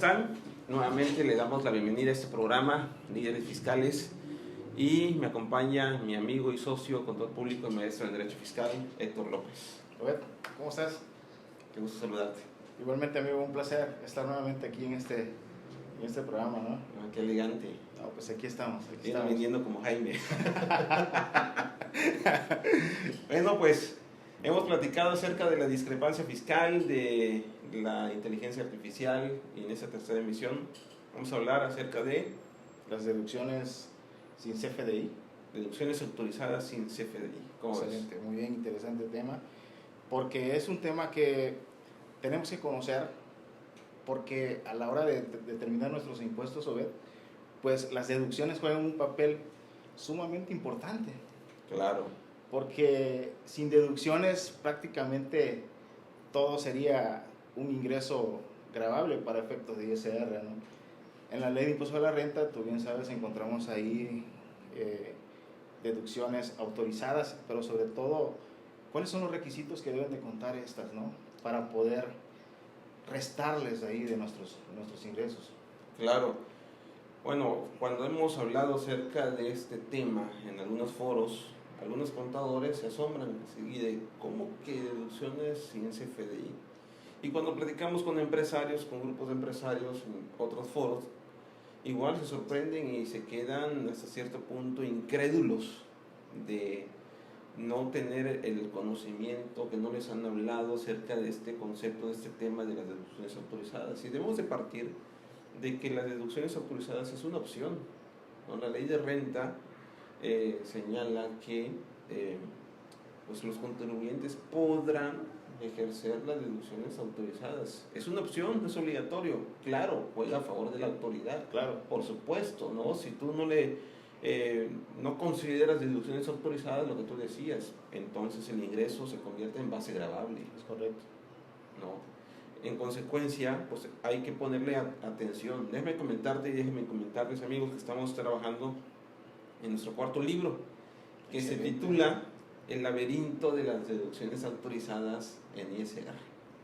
están? Nuevamente le damos la bienvenida a este programa, Líderes Fiscales, y me acompaña mi amigo y socio, contador público y maestro en Derecho Fiscal, Héctor López. Roberto, ¿cómo estás? Qué gusto saludarte. Igualmente, amigo, un placer estar nuevamente aquí en este programa, ¿no? Ah, qué elegante. No, pues aquí estamos. Viene vendiendo como Jaime. Bueno, pues hemos platicado acerca de la discrepancia fiscal, de la inteligencia artificial, y en esta tercera emisión vamos a hablar acerca de las deducciones sin CFDI. Deducciones autorizadas sin CFDI. ¿Cómo Excelente, ves? muy bien, interesante tema, porque es un tema que tenemos que conocer, porque a la hora de determinar nuestros impuestos, Obed, pues las deducciones juegan un papel sumamente importante. Claro. Porque sin deducciones prácticamente todo sería un ingreso gravable para efectos de ISR, ¿no? En la ley de impuesto a la renta, tú bien sabes, encontramos ahí deducciones autorizadas, pero sobre todo, ¿cuáles son los requisitos que deben de contar estas, ¿no? Para poder restarles ahí de nuestros ingresos. Claro. Bueno, cuando hemos hablado acerca de este tema en algunos foros, algunos contadores se asombran así de cómo que deducciones sin CFDI. Y cuando platicamos con empresarios, con grupos de empresarios en otros foros, igual se sorprenden y se quedan hasta cierto punto incrédulos de no tener el conocimiento, que no les han hablado acerca de este concepto, de este tema de las deducciones autorizadas. Y debemos de partir de que las deducciones autorizadas es una opción, ¿no? La ley de renta señala que pues los contribuyentes podrán ejercer las deducciones autorizadas. Es una opción, no es obligatorio. Claro, juega a favor de la autoridad. Claro. Por supuesto, ¿no? Si tú no consideras deducciones autorizadas, lo que tú decías, entonces el ingreso se convierte en base gravable. Es correcto. ¿No? En consecuencia, pues hay que ponerle atención. Déjenme comentarles, amigos, que estamos trabajando en nuestro cuarto libro, que se titula El laberinto de las deducciones autorizadas en ISR.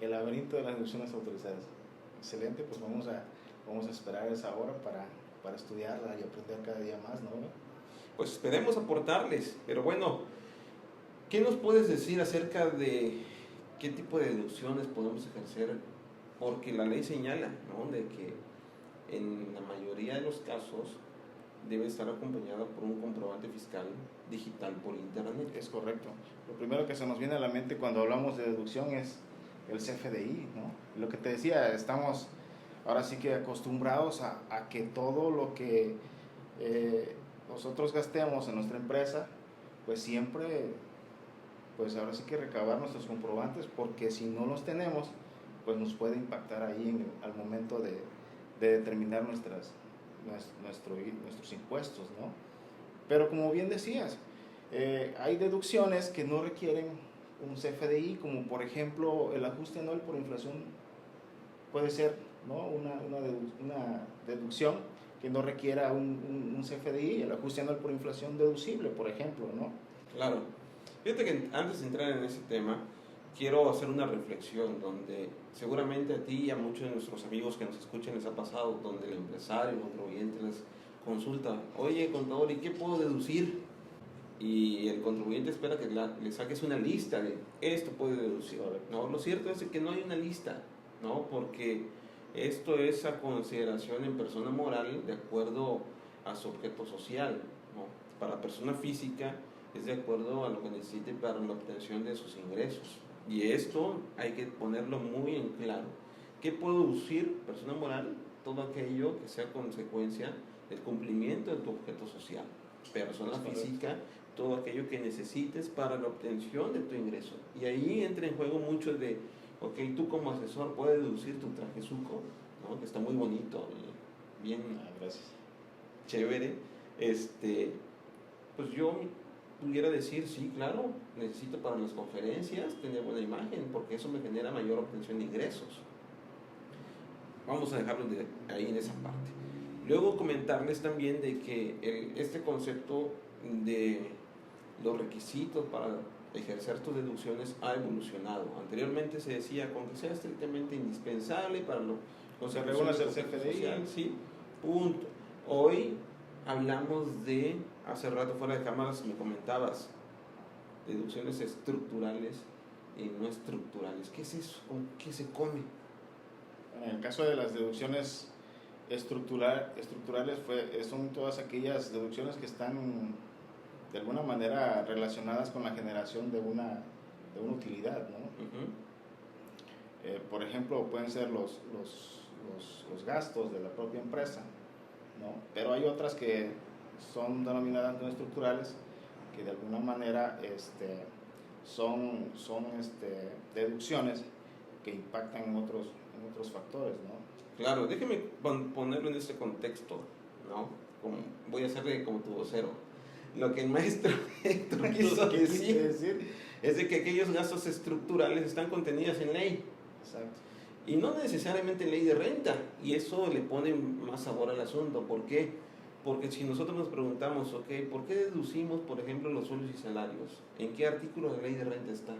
El laberinto de las deducciones autorizadas. Excelente, pues vamos a esperar esa hora para estudiarla y aprender cada día más, ¿no? Pues esperemos aportarles, pero bueno, ¿qué nos puedes decir acerca de qué tipo de deducciones podemos ejercer? Porque la ley señala, ¿no?, de que en la mayoría de los casos debe estar acompañada por un comprobante fiscal digital por internet. Es correcto. Lo primero que se nos viene a la mente cuando hablamos de deducción es el CFDI, ¿no? Lo que te decía, estamos ahora sí que acostumbrados a que todo lo que nosotros gastemos en nuestra empresa, pues siempre, pues ahora sí que recabar nuestros comprobantes, porque si no los tenemos, pues nos puede impactar ahí al momento de determinar nuestros impuestos, ¿no? Pero como bien decías, hay deducciones que no requieren un CFDI, como por ejemplo el ajuste anual por inflación puede ser, ¿no?, una deducción que no requiera un CFDI, el ajuste anual por inflación deducible, por ejemplo, ¿no? Claro. Fíjate que antes de entrar en ese tema, quiero hacer una reflexión donde seguramente a ti y a muchos de nuestros amigos que nos escuchan les ha pasado, donde el empresario o contribuyente les consulta: oye, contador, ¿y qué puedo deducir? Y el contribuyente espera que le saques una lista de esto puede deducir. No, lo cierto es que no hay una lista, ¿no? Porque esto es a consideración en persona moral de acuerdo a su objeto social, ¿no? Para persona física es de acuerdo a lo que necesite para la obtención de sus ingresos. Y esto hay que ponerlo muy en claro. ¿Qué puede deducir persona moral? Todo aquello que sea consecuencia del cumplimiento de tu objeto social. Persona física, todo aquello que necesites para la obtención de tu ingreso. Y ahí entra en juego mucho de, ok, tú como asesor puedes deducir tu traje suco, ¿no?, que está muy bonito, bien, gracias, chévere. Pues yo pudiera decir, sí, claro, necesito para las conferencias tener buena imagen, porque eso me genera mayor obtención de ingresos. Vamos a dejarlo ahí en esa parte. Luego comentarles también de que este concepto de los requisitos para ejercer tus deducciones ha evolucionado. Anteriormente se decía con que sea estrictamente indispensable para Se reúne el CFDI. Social, sí, punto. Hoy hablamos de, hace rato fuera de cámaras me comentabas, deducciones estructurales y no estructurales. ¿Qué es eso? ¿Con qué se come? En el caso de las deducciones estructurales son todas aquellas deducciones que están de alguna manera relacionadas con la generación de una utilidad, ¿no? Por ejemplo, pueden ser los gastos de la propia empresa, ¿no? Pero hay otras que son denominadas no estructurales, que de alguna manera son deducciones que impactan en otros factores, ¿no? Claro, déjeme ponerlo en este contexto, ¿no? Voy a hacerle como tu vocero. Lo que el maestro Héctor quiso decir es de que aquellos gastos estructurales están contenidos en ley. Exacto. Y no necesariamente en ley de renta, y eso le pone más sabor al asunto. ¿Por qué? Porque si nosotros nos preguntamos, ok, ¿por qué deducimos, por ejemplo, los sueldos y salarios? ¿En qué artículo de ley de renta está?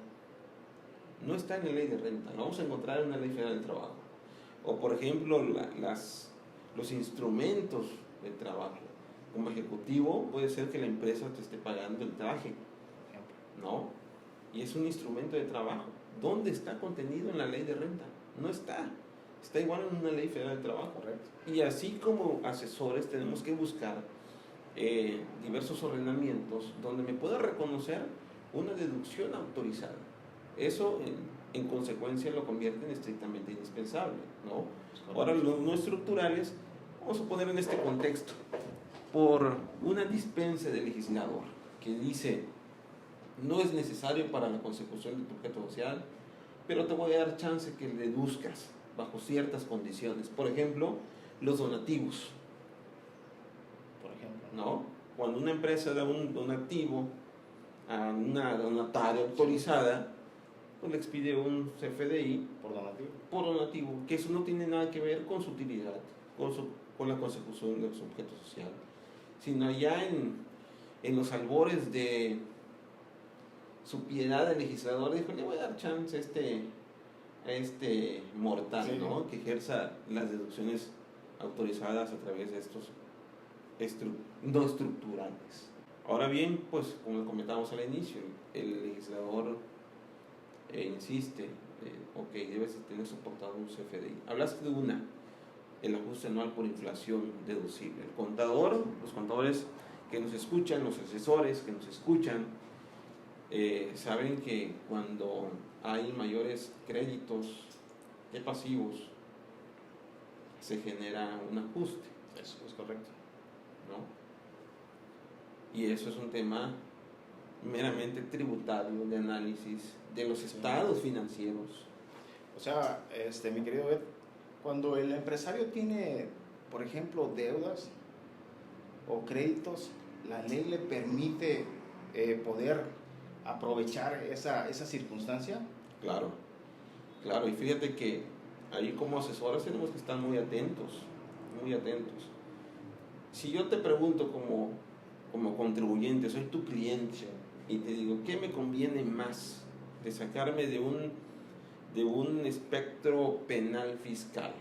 No está en la ley de renta, lo vamos a encontrar en una ley federal del trabajo. O, por ejemplo, los instrumentos del trabajo. Como ejecutivo, puede ser que la empresa te esté pagando el traje, ¿no? Y es un instrumento de trabajo. ¿Dónde está contenido en la ley de renta? No está. Está igual en una ley federal del trabajo. Correcto. Y así como asesores tenemos que buscar diversos ordenamientos donde me pueda reconocer una deducción autorizada. Eso en consecuencia lo convierte en estrictamente indispensable, ¿no? Ahora los no estructurales, vamos a poner en este contexto, por una dispensa del legislador que dice no es necesario para la consecución de tu objeto social, pero te voy a dar chance que le deduzcas bajo ciertas condiciones. Por ejemplo, los donativos. Por ejemplo, ¿no? Cuando una empresa da un donativo a una donataria autorizada, pues le expide un CFDI por donativo, que eso no tiene nada que ver con su utilidad, con la consecución de su objeto social, sino ya en los albores de su piedad el legislador dijo, le voy a dar chance a este mortal, sí, ¿no? Que ejerza las deducciones autorizadas a través de estos no estructurales. Ahora bien, pues como comentábamos al inicio, el legislador insiste, ok, debes tener soportado un CFDI. Hablaste de el ajuste anual por inflación deducible. El contador, los contadores que nos escuchan, los asesores que nos escuchan, saben que cuando hay mayores créditos de pasivos, se genera un ajuste. Eso es correcto, ¿no? Y eso es un tema meramente tributario, de análisis de los estados financieros. O sea, mi querido Ed, cuando el empresario tiene, por ejemplo, deudas o créditos, la ley le permite poder aprovechar esa circunstancia. Claro, y fíjate que ahí como asesores tenemos que estar muy atentos. Si yo te pregunto como contribuyente, soy tu cliente, y te digo, ¿qué me conviene más de sacarme de un espectro penal fiscal?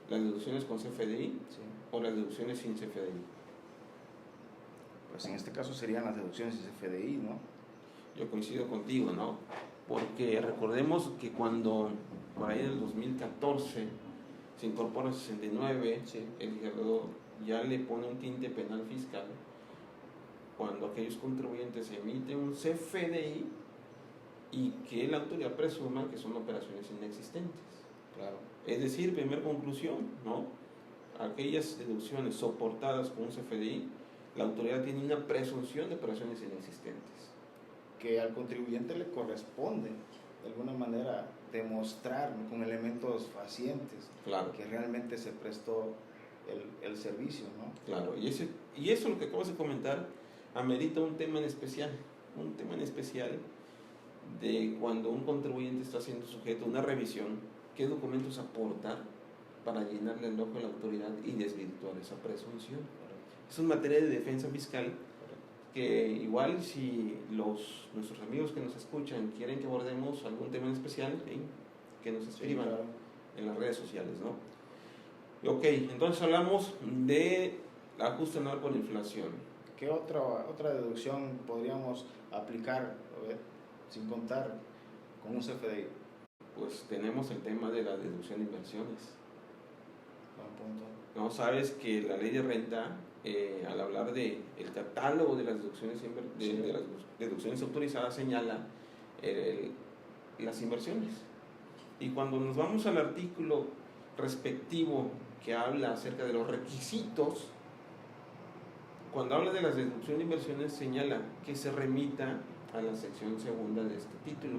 ¿Las deducciones con CFDI, sí, o las deducciones sin CFDI? Pues en este caso serían las deducciones sin CFDI, ¿no? Yo coincido contigo, ¿no? Porque recordemos que cuando por ahí del 2014 se incorpora el 69, sí, el legislador ya le pone un tinte penal fiscal cuando aquellos contribuyentes emiten un CFDI y que la autoridad presuma que son operaciones inexistentes. Claro. Es decir, primera conclusión, ¿no? Aquellas deducciones soportadas con un CFDI, la autoridad tiene una presunción de operaciones inexistentes. Que al contribuyente le corresponde, de alguna manera, demostrar con elementos facientes, claro, que realmente se prestó el servicio, ¿no? Claro, y eso lo que acabas de comentar amerita un tema en especial de cuando un contribuyente está siendo sujeto a una revisión, qué documentos aportar para llenarle el ojo a la autoridad y desvirtuar esa presunción. Es una materia de defensa fiscal que igual si nuestros amigos que nos escuchan quieren que abordemos algún tema en especial, que nos escriban. Sí, claro. en las redes sociales, ¿no? Ok, entonces hablamos de ajuste anual por inflación. ¿Qué otra deducción podríamos aplicar, sin contar con un CFDI? Pues tenemos el tema de la deducción de inversiones. Buen punto. No, sabes que la ley de renta, al hablar de el catálogo de las deducciones, de las deducciones autorizadas, señala las inversiones. Y cuando nos vamos al artículo respectivo que habla acerca de los requisitos, cuando habla de las deducciones de inversiones, señala que se remita a la sección segunda de este título.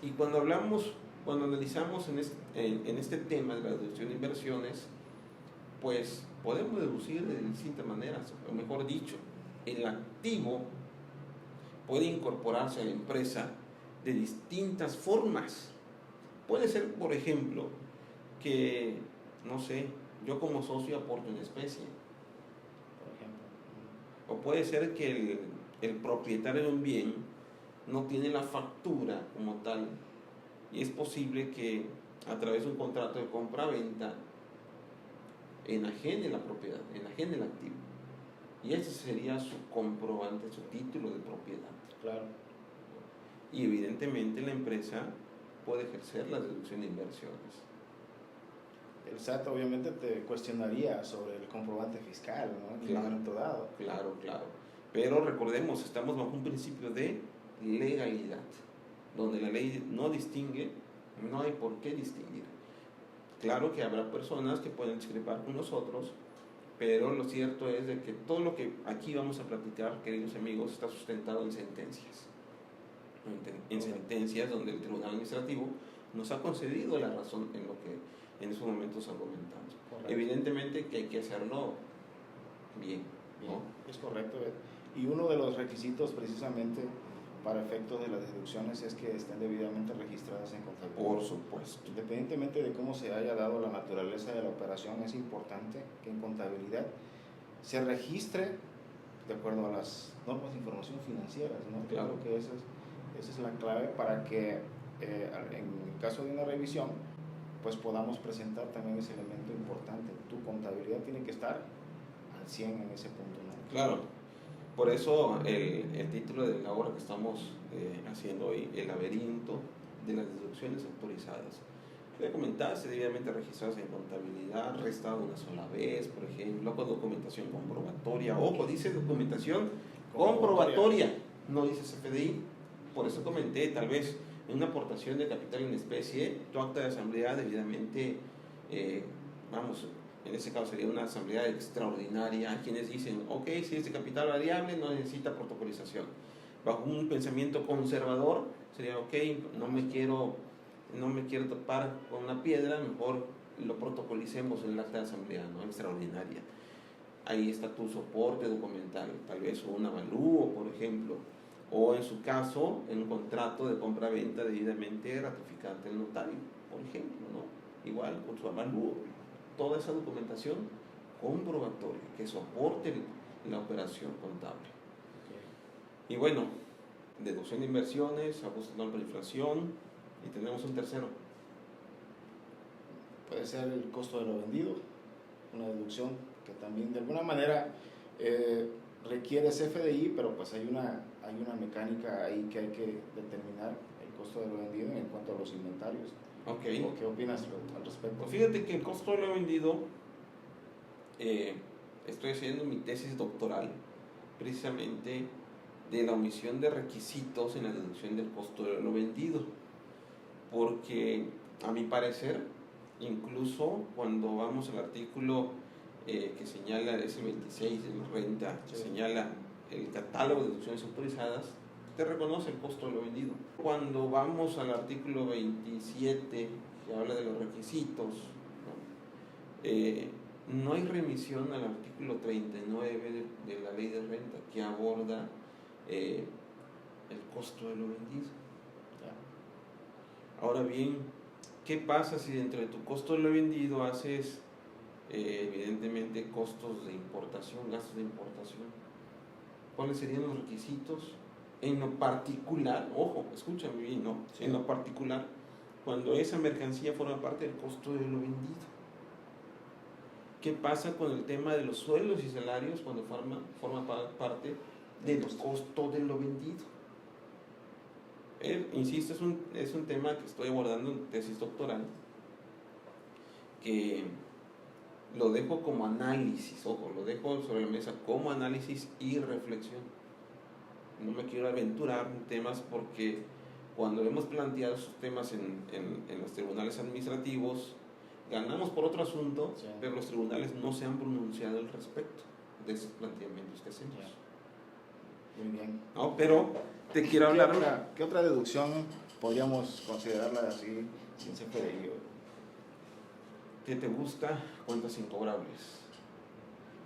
Y cuando analizamos en este tema de la deducción de inversiones, pues podemos deducir de distintas maneras, o mejor dicho, el activo puede incorporarse a la empresa de distintas formas. Puede ser, por ejemplo, que, no sé, yo como socio aporto una especie. Por ejemplo. O puede ser que el propietario de un bien no tiene la factura como tal, y es posible que a través de un contrato de compra-venta enajene la propiedad, enajene el activo. Y ese sería su comprobante, su título de propiedad. Claro. Y evidentemente la empresa puede ejercer la deducción de inversiones. El SAT obviamente te cuestionaría sobre el comprobante fiscal, ¿no? En un momento dado. Claro. Pero recordemos, estamos bajo un principio de legalidad, donde la ley no distingue, no hay por qué distinguir. Claro que habrá personas que pueden discrepar con nosotros, pero lo cierto es de que todo lo que aquí vamos a platicar, queridos amigos, está sustentado en sentencias. En sentencias donde el Tribunal Administrativo nos ha concedido la razón en lo que en esos momentos argumentamos. Correcto. Evidentemente que hay que hacerlo bien, ¿no? Es correcto. Y uno de los requisitos precisamente para efectos de las deducciones es que estén debidamente registradas en contabilidad. Por supuesto. Independientemente de cómo se haya dado la naturaleza de la operación, es importante que en contabilidad se registre de acuerdo a las normas de información financieras, ¿no? Claro. Creo que esa es la clave para que en el caso de una revisión pues podamos presentar también ese elemento importante. Tu contabilidad tiene que estar al 100 en ese punto, ¿no? Claro. Por eso el título de la obra que estamos haciendo hoy, El laberinto de las deducciones autorizadas. Le comentaste, debidamente registradas en contabilidad, restado una sola vez, por ejemplo, con documentación comprobatoria. Ojo, dice documentación comprobatoria, no dice CFDI. Por eso comenté, tal vez en una aportación de capital en especie, tu acta de asamblea debidamente, en ese caso sería una asamblea extraordinaria. Hay quienes dicen, ok, si es de capital variable no necesita protocolización. Bajo un pensamiento conservador sería, ok, no me quiero topar con una piedra, mejor lo protocolicemos en el acta de asamblea, ¿no? Extraordinaria. Ahí está tu soporte documental, tal vez un avalúo, por ejemplo, o en su caso, en un contrato de compra-venta debidamente ratificado ante el notario, por ejemplo, ¿no? Igual con su avalúo, toda esa documentación comprobatoria que soporte la operación contable. Y bueno, deducción de inversiones, ajuste anual por inflación, y tenemos un tercero. Puede ser el costo de lo vendido, una deducción que también de alguna manera requiere CFDI, pero pues hay una mecánica ahí que hay que determinar el costo de lo vendido en cuanto a los inventarios. Okay. ¿O qué opinas al respecto? Pues fíjate que el costo de lo vendido, estoy haciendo mi tesis doctoral precisamente de la omisión de requisitos en la deducción del costo de lo vendido, porque a mi parecer, incluso cuando vamos al artículo que señala, es el 26 de la renta, que señala el catálogo de deducciones autorizadas, te reconoce el costo de lo vendido. Cuando vamos al artículo 27, que habla de los requisitos, no hay remisión al artículo 39 de la ley de renta, que aborda el costo de lo vendido. Ahora bien, ¿qué pasa si dentro de tu costo de lo vendido haces evidentemente costos de importación, gastos de importación? ¿Cuáles serían los requisitos? En lo particular, ojo, escúchame bien, ¿no? Sí. En lo particular, cuando esa mercancía forma parte del costo de lo vendido. ¿Qué pasa con el tema de los sueldos y salarios cuando forma parte del costo de lo vendido? Insisto, es un tema que estoy abordando en tesis doctoral, que lo dejo como análisis, ojo, lo dejo sobre la mesa como análisis y reflexión. No me quiero aventurar en temas porque cuando hemos planteado esos temas en los tribunales administrativos, ganamos por otro asunto, sí, pero los tribunales no se han pronunciado al respecto de esos planteamientos que hacemos. Muy bien. No, pero te quiero hablar... ¿Qué otra deducción podríamos considerarla así sin CFDI? ¿Qué te gusta? Cuentas incobrables.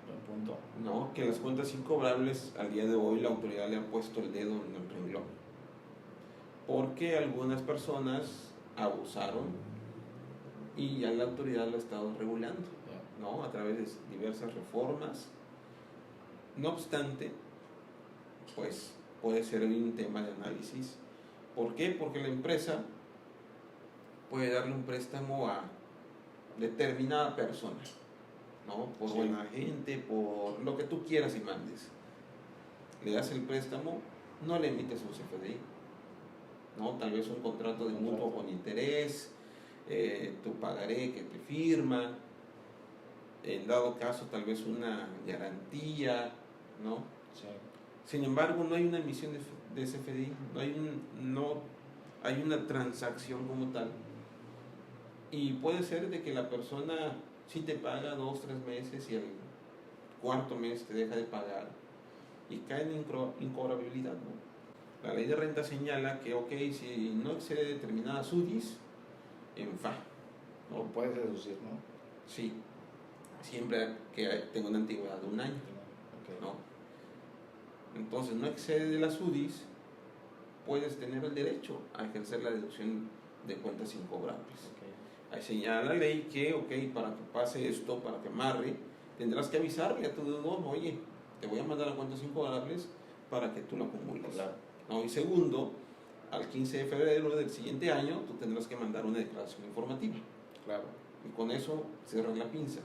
Buen punto. No, que las cuentas incobrables al día de hoy la autoridad le ha puesto el dedo en el renglón. Porque algunas personas abusaron y ya la autoridad lo ha estado regulando, ¿no? A través de diversas reformas. No obstante, pues puede ser un tema de análisis. ¿Por qué? Porque la empresa puede darle un préstamo a determinada persona, ¿no? Por buena gente, por lo que tú quieras y mandes. Le das el préstamo, no le emites un CFDI, ¿no? Tal vez un contrato de mutuo con interés, tu pagaré que te firma, en dado caso tal vez una garantía, ¿no? Sí. Sin embargo, no hay una emisión de CFDI, no hay una transacción como tal. Y puede ser de que la persona sí te paga 2, 3 meses y el cuarto mes te deja de pagar y cae en incobrabilidad, ¿no? La ley de renta señala que, ok, si no excede determinadas UDIs, en FA, ¿no? Puedes deducir, ¿no? Sí, siempre que tenga una antigüedad de 1 año, okay, ¿no? Entonces, no excede de las UDIs, puedes tener el derecho a ejercer la deducción de cuentas incobrables. Okay. Ahí señala la ley que, ok, para que pase esto, para que amarre, tendrás que avisarle a tu deudor, oye, te voy a mandar a cuentas incobrables para que tú lo acumules. Claro. ¿No? Y segundo, al 15 de febrero del siguiente año, tú tendrás que mandar una declaración informativa. Claro. Y con eso cierras la pinza.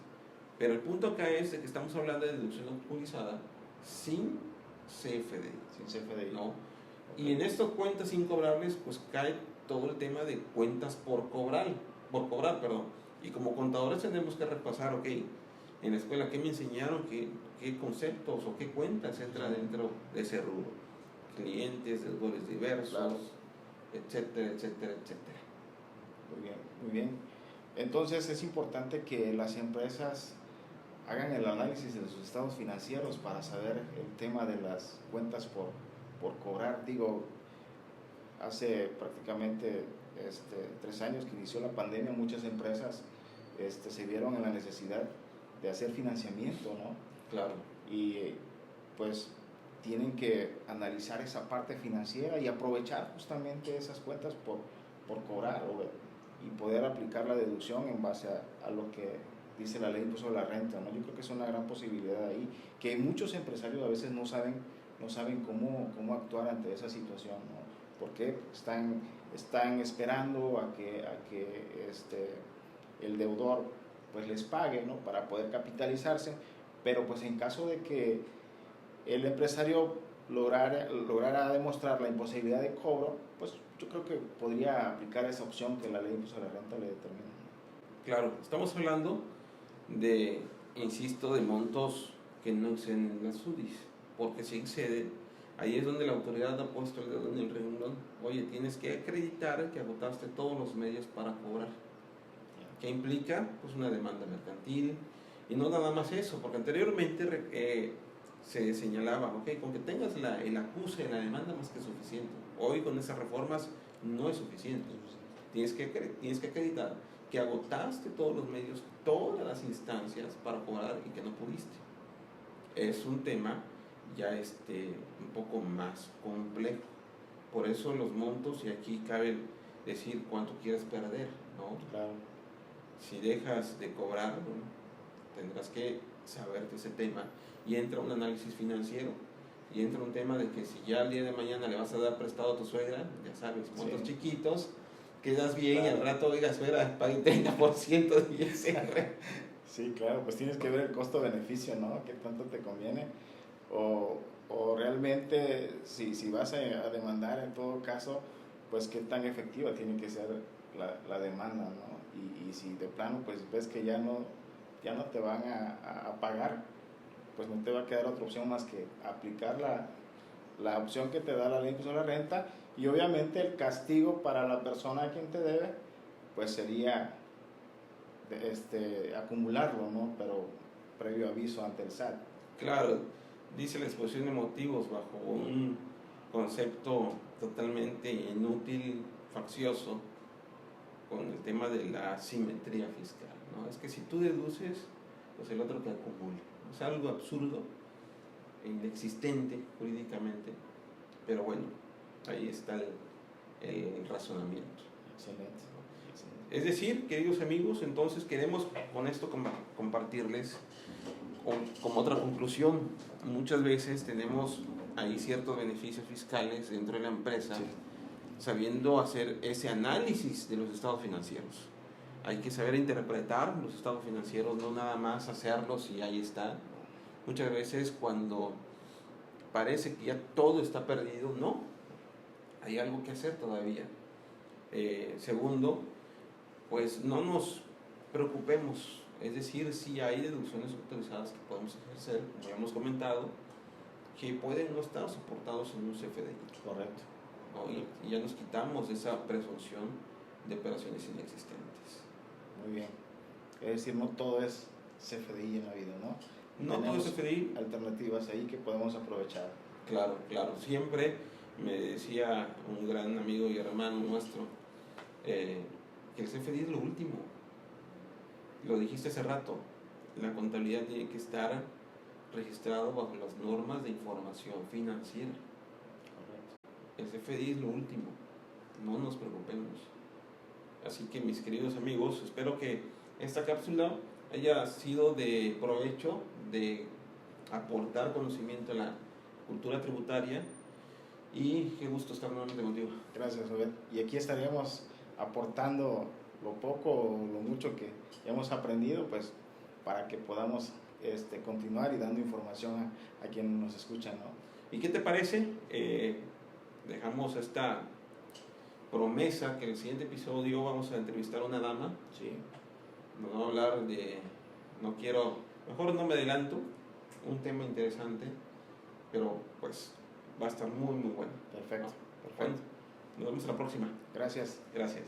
Pero el punto acá es de que estamos hablando de deducción autorizada sin CFDI. Sin CFDI. ¿No? Okay. Y en estas cuentas incobrables, pues cae todo el tema de cuentas por cobrar, perdón. Y como contadores tenemos que repasar, ok, en la escuela, ¿qué me enseñaron? ¿Qué conceptos o qué cuentas entra dentro de ese rubro? Clientes, deudores diversos, claro, etcétera, etcétera, etcétera. Muy bien, muy bien. Entonces es importante que las empresas hagan el análisis de sus estados financieros para saber el tema de las cuentas por cobrar. Digo, hace prácticamente 3 años que inició la pandemia, muchas empresas se vieron en la necesidad de hacer financiamiento, ¿no? Claro. Y pues tienen que analizar esa parte financiera y aprovechar justamente esas cuentas por cobrar y poder aplicar la deducción en base a lo que dice la ley de impuesto a la renta, ¿no? Yo creo que es una gran posibilidad ahí, que muchos empresarios a veces no saben cómo actuar ante esa situación, ¿no? Porque están esperando a que el deudor pues les pague, ¿no? Para poder capitalizarse, pero pues en caso de que el empresario lograra demostrar la imposibilidad de cobro, pues yo creo que podría aplicar esa opción que la ley de impuesto a la renta le determina. Claro, estamos hablando de, insisto, de montos que no exceden las UDIs, porque si exceden, ahí es donde la autoridad ha puesto el dedo en el renglón. Oye, tienes que acreditar que agotaste todos los medios para cobrar. ¿Qué implica? Pues una demanda mercantil, y no nada más eso, porque anteriormente se señalaba, ok, con que tengas el acuse, la demanda más que suficiente. Hoy con esas reformas no es suficiente. Tienes que acreditar que agotaste todos los medios, todas las instancias para cobrar y que no pudiste. Es un tema ya un poco más complejo. Por eso los montos, y aquí cabe decir cuánto quieres perder, ¿no? Claro. Si dejas de cobrar, ¿no? Tendrás que saber de ese tema, y entra un análisis financiero, y entra un tema de que si ya el día de mañana le vas a dar prestado a tu suegra, ya sabes, montos chiquitos, quedas bien claro. y al rato, oiga, espera, pague 30% de ISR. Sí, claro, pues tienes que ver el costo-beneficio, ¿no? ¿Qué tanto te conviene? O realmente, si vas a demandar en todo caso, pues qué tan efectiva tiene que ser la demanda, ¿no? Y si de plano, pues ves que ya no te van a pagar, pues no te va a quedar otra opción más que aplicar la opción que te da la ley sobre la renta, y obviamente el castigo para la persona a quien te debe, pues sería acumularlo, ¿no? Pero previo aviso ante el SAT. Claro, dice la exposición de motivos bajo un concepto totalmente inútil, faccioso, con el tema de la asimetría fiscal, ¿no? Es que si tú deduces, pues el otro te acumula. Es algo absurdo, e inexistente jurídicamente, pero bueno, ahí está el razonamiento. Excelente. Es decir, queridos amigos, entonces queremos con esto compartirles como otra conclusión. Muchas veces tenemos ahí ciertos beneficios fiscales dentro de la empresa, Sí. sabiendo hacer ese análisis de los estados financieros. Hay que saber interpretar los estados financieros, no nada más hacerlos y ahí está. Muchas veces cuando parece que ya todo está perdido, no, hay algo que hacer todavía. Segundo, pues no nos preocupemos, es decir, si hay deducciones autorizadas que podemos ejercer, como ya hemos comentado, que pueden no estar soportados en un CFDI. Correcto. ¿No? Y ya nos quitamos esa presunción de operaciones inexistentes. Muy bien. Es decir, no todo es CFDI en la vida, ¿no? No todo es CFDI. Alternativas ahí que podemos aprovechar. Claro, claro. Siempre me decía un gran amigo y hermano nuestro que el CFDI es lo último. Lo dijiste hace rato, la contabilidad tiene que estar registrado bajo las normas de información financiera. Correcto. El CFDI es lo último, no nos preocupemos. Así que mis queridos amigos, espero que esta cápsula haya sido de provecho, de aportar conocimiento a la cultura tributaria, y qué gusto estar nuevamente contigo. Gracias, Obed. Y aquí estaríamos aportando lo poco o lo mucho que hemos aprendido, pues para que podamos continuar y dando información a quienes nos escuchan, ¿no? ¿Y qué te parece? Dejamos esta promesa que en el siguiente episodio vamos a entrevistar a una dama. Sí. Nos va a hablar de, mejor no me adelanto, un tema interesante, pero pues va a estar muy muy bueno. Perfecto. Bueno, nos vemos en la próxima. Gracias. Gracias.